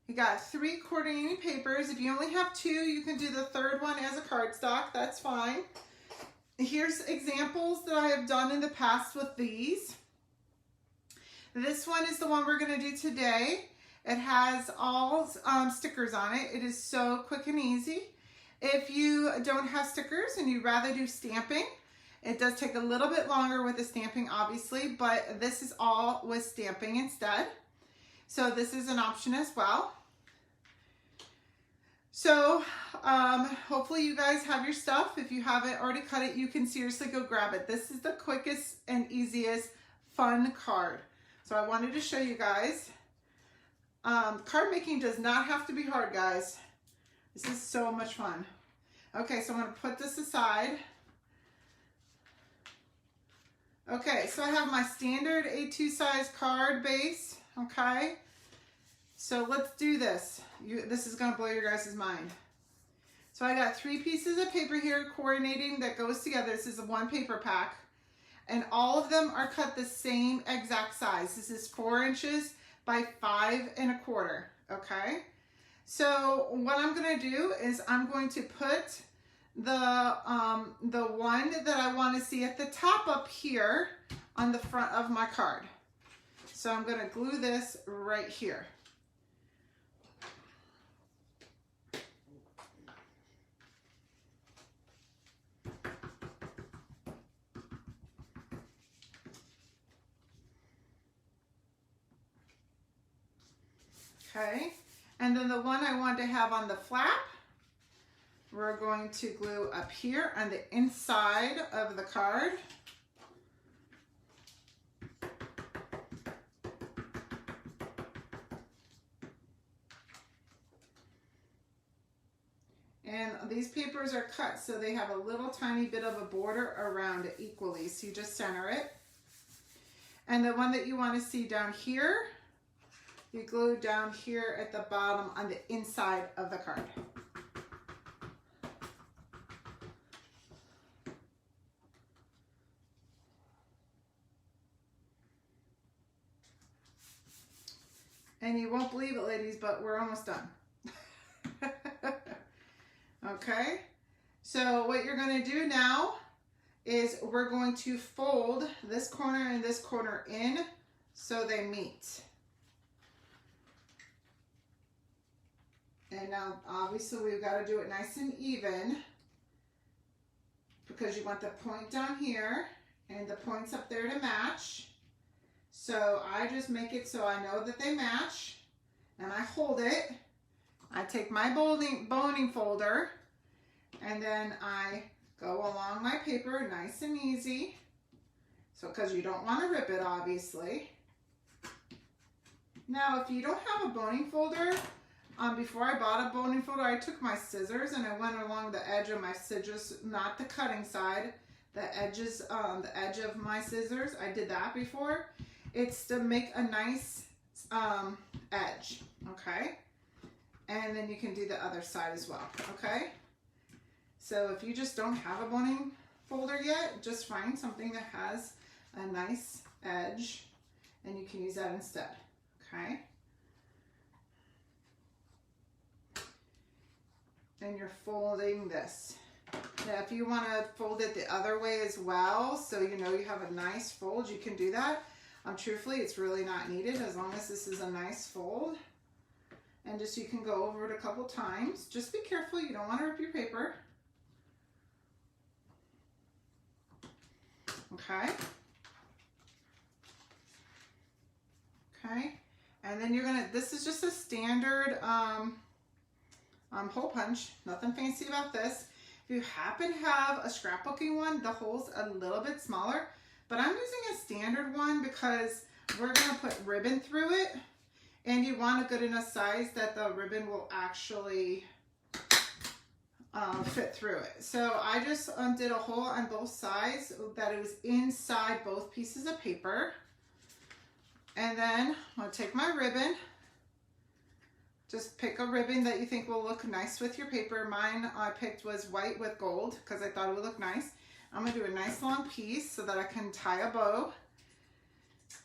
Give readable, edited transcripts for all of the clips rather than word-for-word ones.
You got 3 quarter-inch papers. If you only have 2, you can do the third one as a cardstock. That's fine. Here's examples that I have done in the past with these. This one is the one we're going to do today. It has all stickers on it. It is so quick and easy. If you don't have stickers and you'd rather do stamping, it does take a little bit longer with the stamping, obviously, but this is all with stamping instead. So this is an option as well. So hopefully you guys have your stuff. If you haven't already cut it, you can seriously go grab it. This is the quickest and easiest fun card. So I wanted to show you guys. Card making does not have to be hard, guys. This is so much fun. Okay, so I'm going to put this aside. Okay, so I have my standard A2 size card base. Okay, so let's do this. This is going to blow your guys' mind. So I got 3 pieces of paper here coordinating that goes together. This is a 1 paper pack, and all of them are cut the same exact size. This is 4 inches by 5 1/4. Okay, so what I'm going to do is I'm going to put the one that I want to see at the top up here on the front of my card. So I'm going to glue this right here. Okay, and then the one I want to have on the flap, we're going to glue up here on the inside of the card. And these papers are cut so they have a little tiny bit of a border around it equally. So you just center it. And the one that you want to see down here, you glue down here at the bottom on the inside of the card. And you won't believe it, ladies, but we're almost done. Okay, so what you're going to do now is we're going to fold this corner and this corner in so they meet. And now obviously we've got to do it nice and even because you want the point down here and the points up there to match. So I just make it so I know that they match, and I hold it. I take my boning folder and then I go along my paper nice and easy. So because you don't want to rip it, obviously. Now if you don't have a boning folder, before I bought a boning folder, I took my scissors and I went along the edge of my scissors, not the cutting side, the edges, the edge of my scissors. I did that before. It's to make a nice edge, okay? And then you can do the other side as well, okay? So if you just don't have a boning folder yet, just find something that has a nice edge and you can use that instead, okay? And you're folding this. Now if you want to fold it the other way as well, so you know you have a nice fold, you can do that. Truthfully, it's really not needed as long as this is a nice fold. And just you can go over it a couple times. Just be careful, you don't want to rip your paper. Okay. Okay. And then you're gonna, this is just a standard hole punch, nothing fancy about this. If you happen to have a scrapbooking one, the hole's a little bit smaller, but I'm using a standard one because we're gonna put ribbon through it, and you want a good enough size that the ribbon will actually fit through it. So I just did a hole on both sides that it was inside both pieces of paper. And then I'm gonna take my ribbon. Just pick a ribbon that you think will look nice with your paper. Mine I picked was white with gold because I thought it would look nice. I'm gonna do a nice long piece so that I can tie a bow.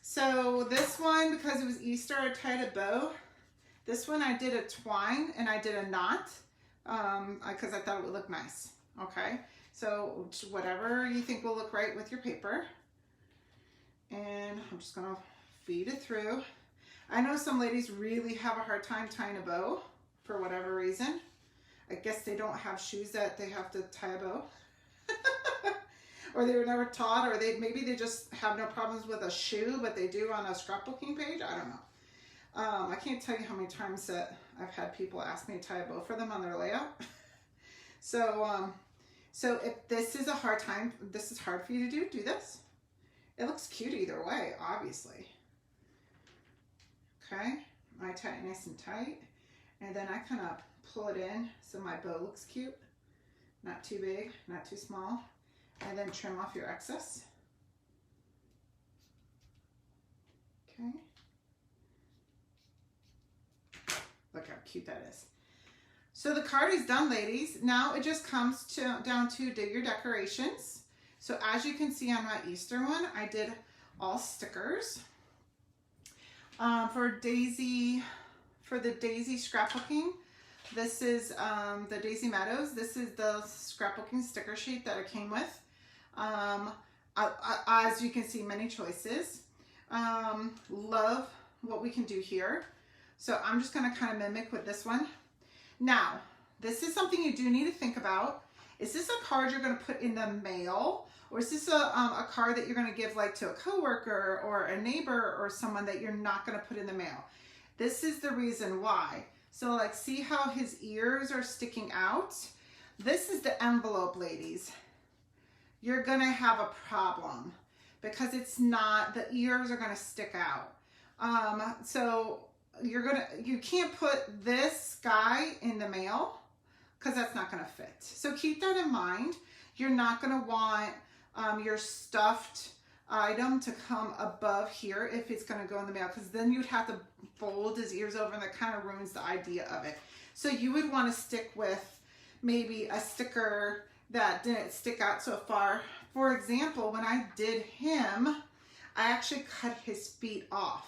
So this one, because it was Easter, I tied a bow. This one I did a twine and I did a knot because I thought it would look nice. Okay, so whatever you think will look right with your paper. And I'm just gonna feed it through. I know some ladies really have a hard time tying a bow for whatever reason. I guess they don't have shoes that they have to tie a bow. Or they were never taught, or maybe they just have no problems with a shoe, but they do on a scrapbooking page. I don't know. I can't tell you how many times that I've had people ask me to tie a bow for them on their layout. So if this is a hard time, this is hard for you to do this. It looks cute either way, obviously. Okay, I tie it nice and tight, and then I kind of pull it in so my bow looks cute. Not too big, not too small. And then trim off your excess. Okay. Look how cute that is. So the card is done, ladies. Now it just comes down to do your decorations. So as you can see on my Easter one, I did all stickers. For the Daisy scrapbooking, this is the Daisy Meadows. This is the scrapbooking sticker sheet that it came with. As you can see, many choices. Love what we can do here. So I'm just going to kind of mimic with this one. Now, this is something you do need to think about. Is this a card you're going to put in the mail? Or is this a card that you're going to give like to a coworker or a neighbor or someone that you're not going to put in the mail? This is the reason why. So like, see how his ears are sticking out? This is the envelope, ladies. You're going to have a problem because it's not, the ears are going to stick out. So you can't put this guy in the mail because that's not going to fit. So keep that in mind. You're not going to want your stuffed item to come above here if it's going to go in the mail, because then you'd have to fold his ears over and that kind of ruins the idea of it. So you would want to stick with maybe a sticker that didn't stick out so far. For example, when I did him, I actually cut his feet off.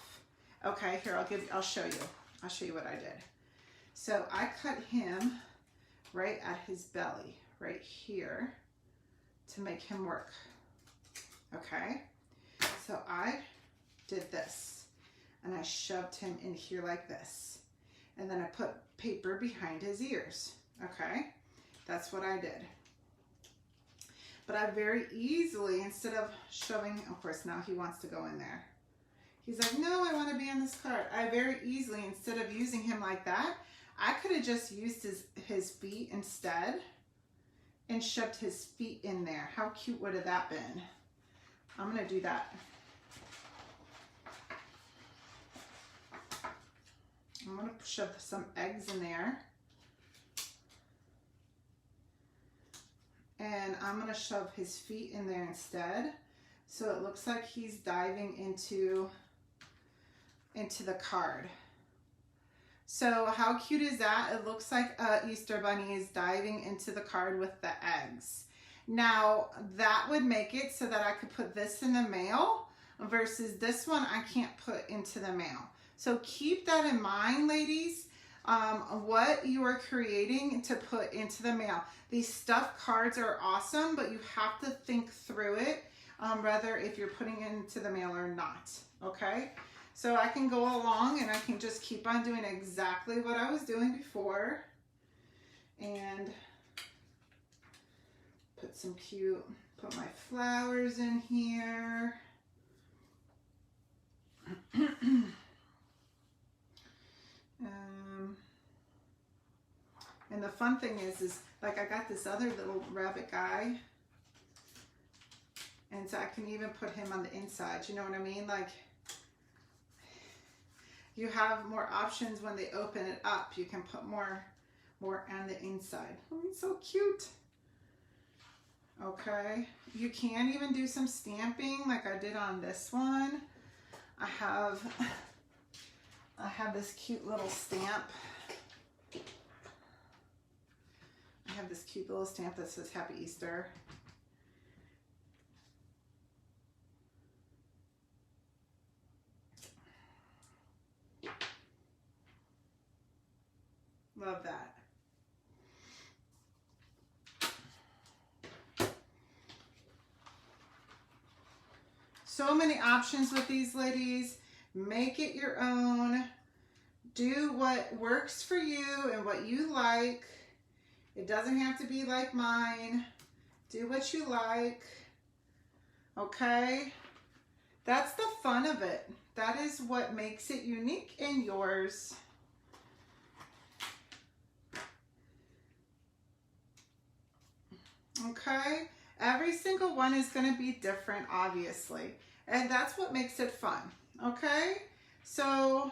Okay, here, I'll show you. I'll show you what I did. So I cut him right at his belly, right here, to make him work. Okay, so I did this, and I shoved him in here like this. And then I put paper behind his ears. Okay, that's what I did. But I very easily, instead of shoving, of course now he wants to go in there. He's like, no, I want to be on this card. I very easily, instead of using him like that, I could have just used his feet instead and shoved his feet in there. How cute would have that been? I'm going to do that. I'm going to shove some eggs in there. And I'm going to shove his feet in there instead. So it looks like he's diving into the card. So how cute is that? It looks like a Easter bunny is diving into the card with the eggs. Now that would make it so that I could put this in the mail versus this one I can't put into the mail. So keep that in mind, ladies, what you are creating to put into the mail. These stuffed cards are awesome, but you have to think through it, whether if you're putting it into the mail or not, okay? So I can go along and I can just keep on doing exactly what I was doing before and put my flowers in here. And the fun thing is like I got this other little rabbit guy, and so I can even put him on the inside, you know what I mean? Like, you have more options when they open it up. You can put more on the inside. Oh, he's so cute. Okay, you can even do some stamping like I did on this one. I have this cute little stamp. I have this cute little stamp that says Happy Easter. Love that. So many options with these, ladies. Make it your own. Do what works for you and what you like. It doesn't have to be like mine. Do what you like. Okay? That's the fun of it. That is what makes it unique and yours. Okay? Every single one is going to be different, obviously. And that's what makes it fun. Okay? So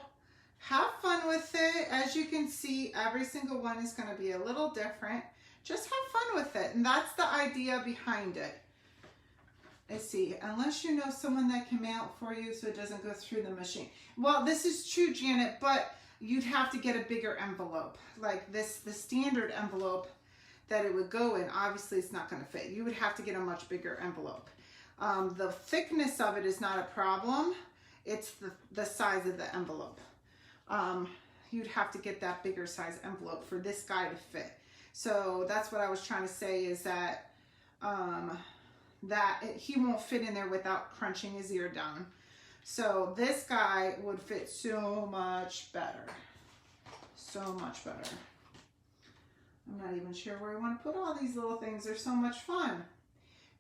have fun with it. As you can see, every single one is going to be a little different. Just have fun with it. And that's the idea behind it. Let's see, unless you know someone that can mail it for you so it doesn't go through the machine. Well, this is true, Janet, but you'd have to get a bigger envelope. Like this, the standard envelope that it would go in, obviously it's not going to fit. You would have to get a much bigger envelope. The thickness of it is not a problem. It's the size of the envelope. You'd have to get that bigger size envelope for this guy to fit. So that's what I was trying to say, is that he won't fit in there without crunching his ear down. So this guy would fit so much better. So much better. I'm not even sure where I want to put all these little things. They're so much fun.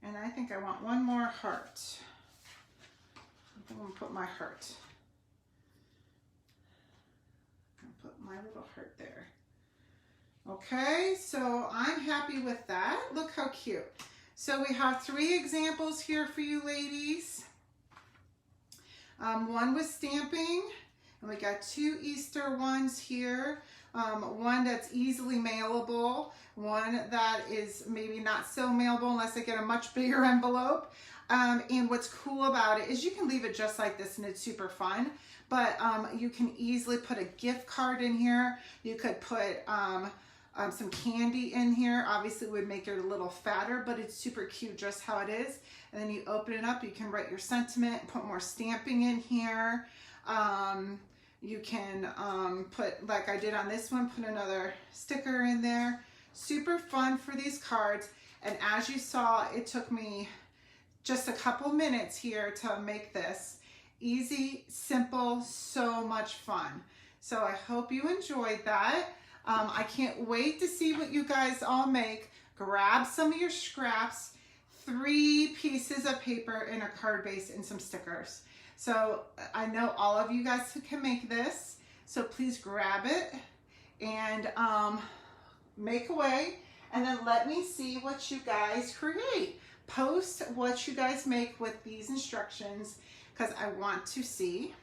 And I think I want one more heart. I think I'm going to put my heart. I'll put my little heart there. Okay, so I'm happy with that. Look how cute. So we have 3 examples here for you ladies. One with stamping, and we got 2 Easter ones here. One that's easily mailable, one that is maybe not so mailable unless I get a much bigger envelope. And what's cool about it is you can leave it just like this and it's super fun, but you can easily put a gift card in here. You could put some candy in here. Obviously it would make it a little fatter, but it's super cute just how it is. And then you open it up, you can write your sentiment, put more stamping in here. You can put, like I did on this one, put another sticker in there. Super fun for these cards. And as you saw, it took me just a couple minutes here to make this. Easy, simple, so much fun. So I hope you enjoyed that. I can't wait to see what you guys all make. Grab some of your scraps, 3 pieces of paper and a card base and some stickers. So I know all of you guys can make this, so please grab it and make away, and then let me see what you guys create. Post what you guys make with these instructions, because I want to see.